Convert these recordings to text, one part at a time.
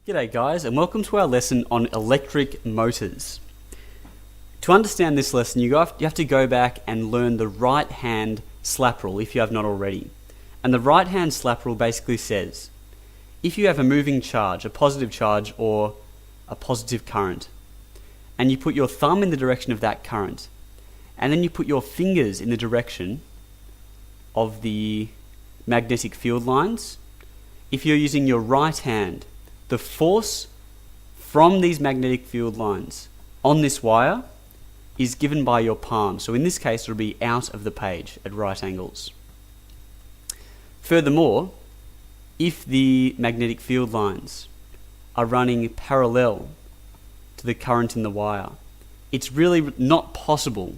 G'day guys, and welcome to our lesson on electric motors. To understand this lesson, you have to go back and learn the right hand slap rule if you have not already. And the right hand slap rule basically says, if you have a moving charge, a positive charge or a positive current, and you put your thumb in the direction of that current, and then you put your fingers in the direction of the magnetic field lines, if you're using your right hand, the force from these magnetic field lines on this wire is given by your palm. So in this case, it'll be out of the page at right angles. Furthermore, if the magnetic field lines are running parallel to the current in the wire, it's really not possible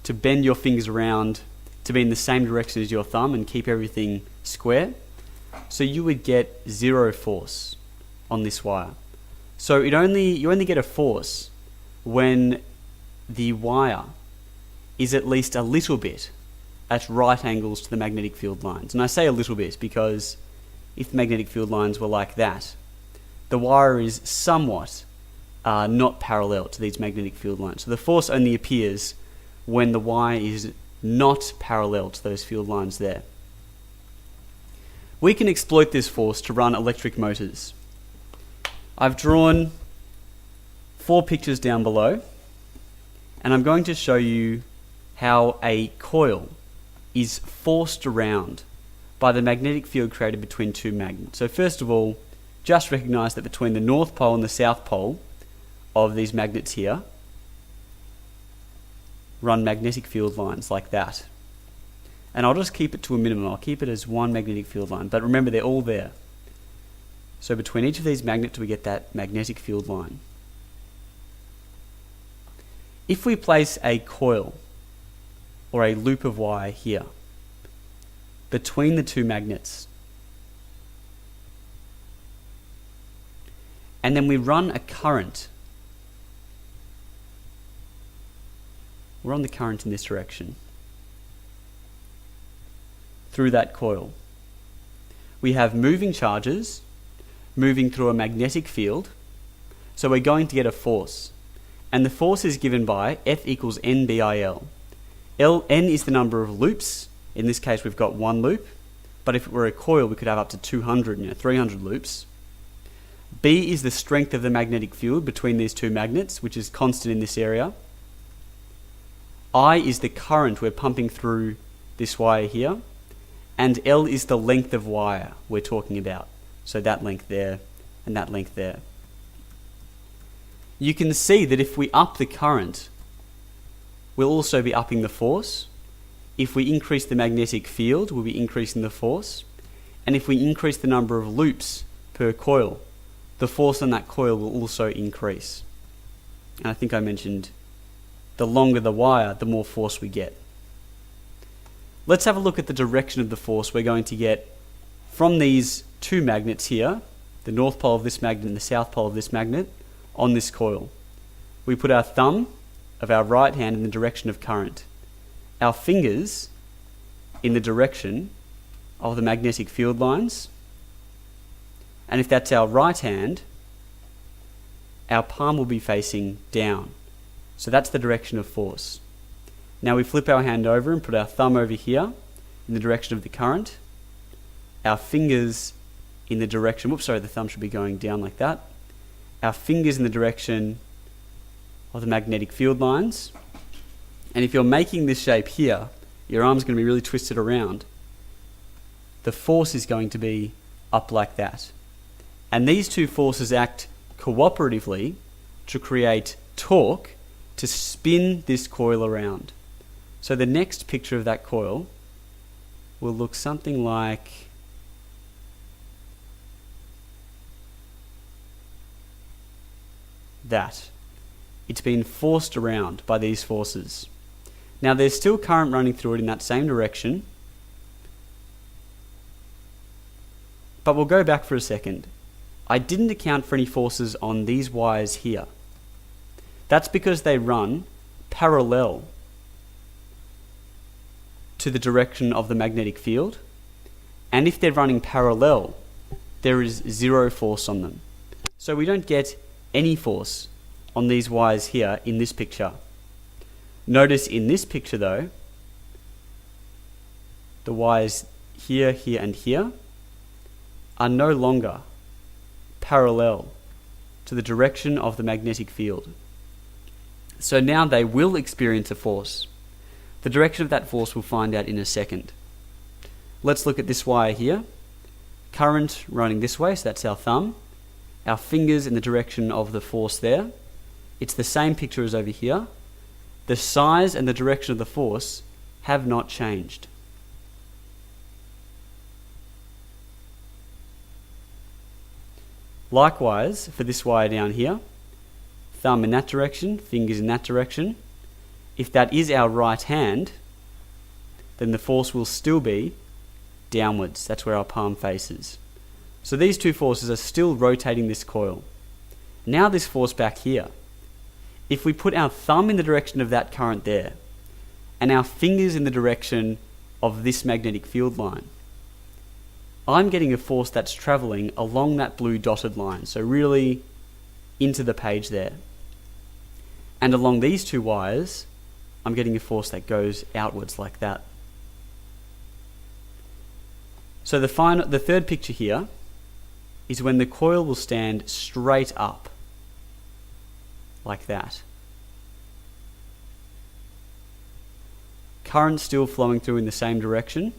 to bend your fingers around to be in the same direction as your thumb and keep everything square. So you would get zero force on this wire. So you only get a force when the wire is at least a little bit at right angles to the magnetic field lines. And I say a little bit because if the magnetic field lines were like that, the wire is somewhat not parallel to these magnetic field lines. So the force only appears when the wire is not parallel to those field lines there. We can exploit this force to run electric motors. I've drawn 4 pictures down below, and I'm going to show you how a coil is forced around by the magnetic field created between 2 magnets. So first of all, just recognize that between the north pole and the south pole of these magnets here run magnetic field lines like that. And I'll just keep it to a minimum. I'll keep it as one magnetic field line, but remember they're all there. So between each of these magnets we get that magnetic field line. If we place a coil or a loop of wire here between the 2 magnets, and then we run a current, we're on the current in this direction through that coil, we have moving charges moving through a magnetic field, so we're going to get a force. And the force is given by F equals NBIL. N is the number of loops. In this case, we've got 1 loop, but if it were a coil, we could have up to 200, 300 loops. B is the strength of the magnetic field between these 2 magnets, which is constant in this area. I is the current we're pumping through this wire here, and L is the length of wire we're talking about. So that length there and that length there. You can see that if we up the current, we'll also be upping the force. If we increase the magnetic field, we'll be increasing the force. And if we increase the number of loops per coil, the force on that coil will also increase. And I think I mentioned the longer the wire, the more force we get. Let's have a look at the direction of the force we're going to get from these 2 magnets here, the north pole of this magnet and the south pole of this magnet, on this coil. We put our thumb of our right hand in the direction of current, our fingers in the direction of the magnetic field lines, and if that's our right hand, our palm will be facing down. So that's the direction of force. Now we flip our hand over and put our thumb over here in the direction of the current, our fingers in the direction, the thumb should be going down like that. Our fingers in the direction of the magnetic field lines. And if you're making this shape here, your arm's going to be really twisted around. The force is going to be up like that. And these 2 forces act cooperatively to create torque to spin this coil around. So the next picture of that coil will look something like that. It's been forced around by these forces. Now there's still current running through it in that same direction, but we'll go back for a second. I didn't account for any forces on these wires here. That's because they run parallel to the direction of the magnetic field, and if they're running parallel, there is zero force on them. So we don't get any force on these wires here in this picture. Notice in this picture though, the wires here, here and here are no longer parallel to the direction of the magnetic field. So now they will experience a force. The direction of that force we'll find out in a second. Let's look at this wire here. Current running this way, so that's our thumb. Our fingers in the direction of the force there. It's the same picture as over here. The size and the direction of the force have not changed. Likewise, for this wire down here, thumb in that direction, fingers in that direction. If that is our right hand, then the force will still be downwards. That's where our palm faces. So these two forces are still rotating this coil. Now this force back here. If we put our thumb in the direction of that current there, and our fingers in the direction of this magnetic field line, I'm getting a force that's travelling along that blue dotted line, so really into the page there. And along these two wires, I'm getting a force that goes outwards like that. So the third picture here is when the coil will stand straight up, like that. Current still flowing through in the same direction.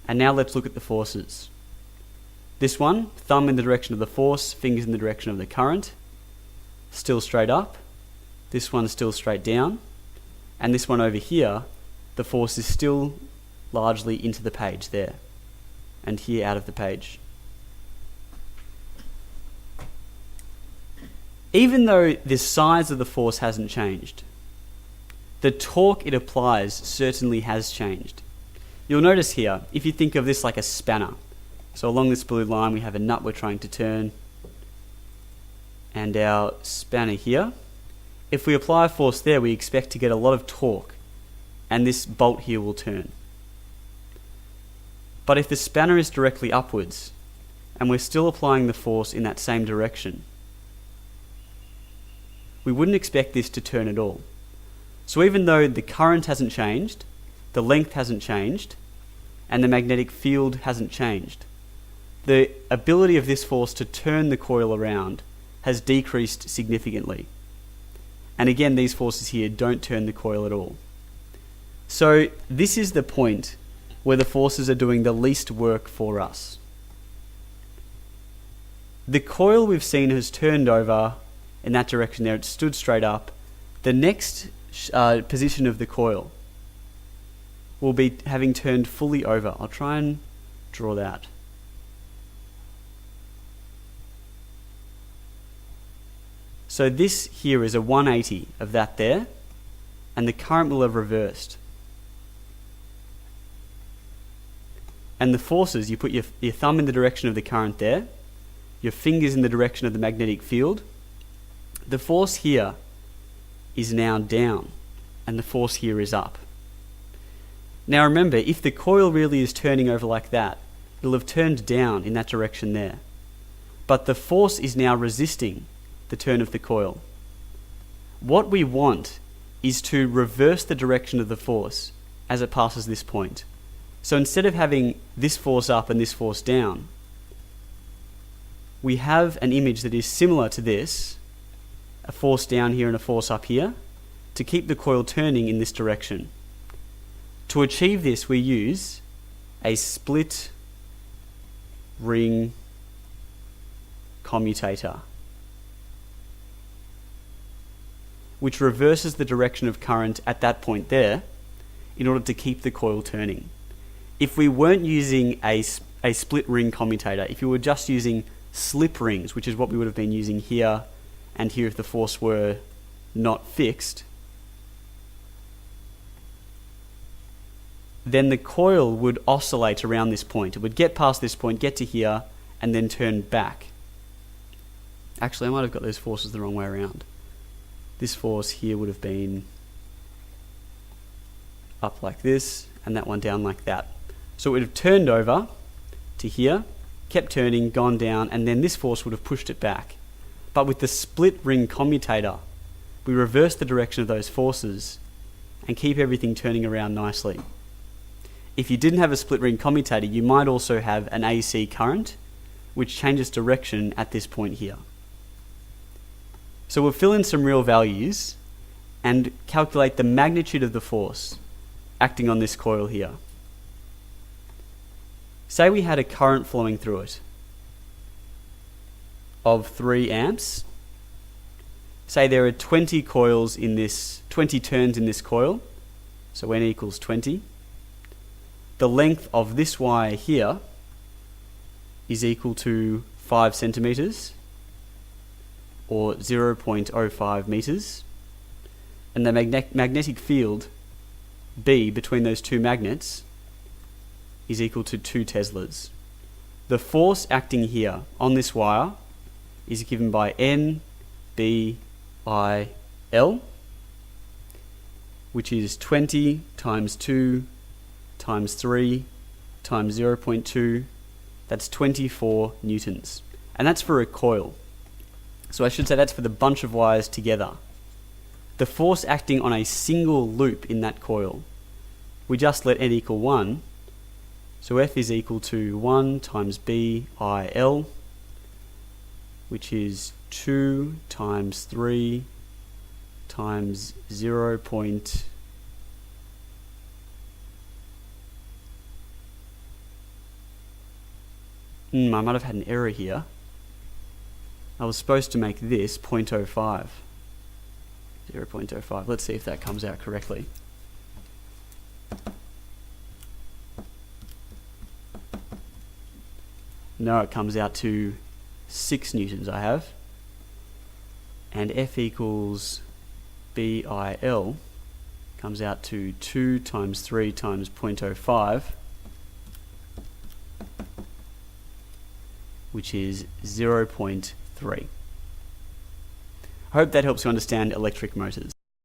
And now let's look at the forces. This one, thumb in the direction of the force, fingers in the direction of the current, still straight up. This one still straight down. And this one over here, the force is still largely into the page there, and here out of the page. Even though the size of the force hasn't changed, the torque it applies certainly has changed. You'll notice here, if you think of this like a spanner, so along this blue line we have a nut we're trying to turn, and our spanner here. If we apply a force there, we expect to get a lot of torque, and this bolt here will turn. But if the spanner is directly upwards, and we're still applying the force in that same direction, we wouldn't expect this to turn at all. So even though the current hasn't changed, the length hasn't changed, and the magnetic field hasn't changed, the ability of this force to turn the coil around has decreased significantly. And again, these forces here don't turn the coil at all. So this is the point where the forces are doing the least work for us. The coil we've seen has turned over in that direction there. It stood straight up. The next position of the coil will be having turned fully over. I'll try and draw that. So this here is a 180 of that there, and the current will have reversed. And the forces, you put your thumb in the direction of the current there, your fingers in the direction of the magnetic field. The force here is now down, and the force here is up. Now remember, if the coil really is turning over like that, it'll have turned down in that direction there. But the force is now resisting the turn of the coil. What we want is to reverse the direction of the force as it passes this point. So instead of having this force up and this force down, we have an image that is similar to this, a force down here and a force up here, to keep the coil turning in this direction. To achieve this, we use a split ring commutator, which reverses the direction of current at that point there in order to keep the coil turning. If we weren't using a split ring commutator, if you were just using slip rings, which is what we would have been using here and here if the force were not fixed, then the coil would oscillate around this point. It would get past this point, get to here, and then turn back. Actually, I might have got those forces the wrong way around. This force here would have been up like this, and that one down like that. So it would have turned over to here, kept turning, gone down, and then this force would have pushed it back. But with the split ring commutator, we reverse the direction of those forces and keep everything turning around nicely. If you didn't have a split ring commutator, you might also have an AC current, which changes direction at this point here. So we'll fill in some real values and calculate the magnitude of the force acting on this coil here. Say we had a current flowing through it of 3 amps. Say there are 20 turns in this coil, so N equals 20. The length of this wire here is equal to 5 centimeters, or 0.05 meters, and the magnetic field B between those two magnets is equal to 2 teslas. The force acting here on this wire is given by N, B, I, L, which is 20 times 2 times 3 times 0.2, that's 24 newtons. And that's for a coil. So I should say that's for the bunch of wires together. The force acting on a single loop in that coil, we just let N equal 1, so F is equal to 1 times B I L, which is 2 times 3 times 0. I might have had an error here. I was supposed to make this 0.05. 0.05. Let's see if that comes out correctly. No, it comes out to 6 newtons I have. And F equals BIL comes out to 2 times 3 times 0.05, which is 0.3. I hope that helps you understand electric motors.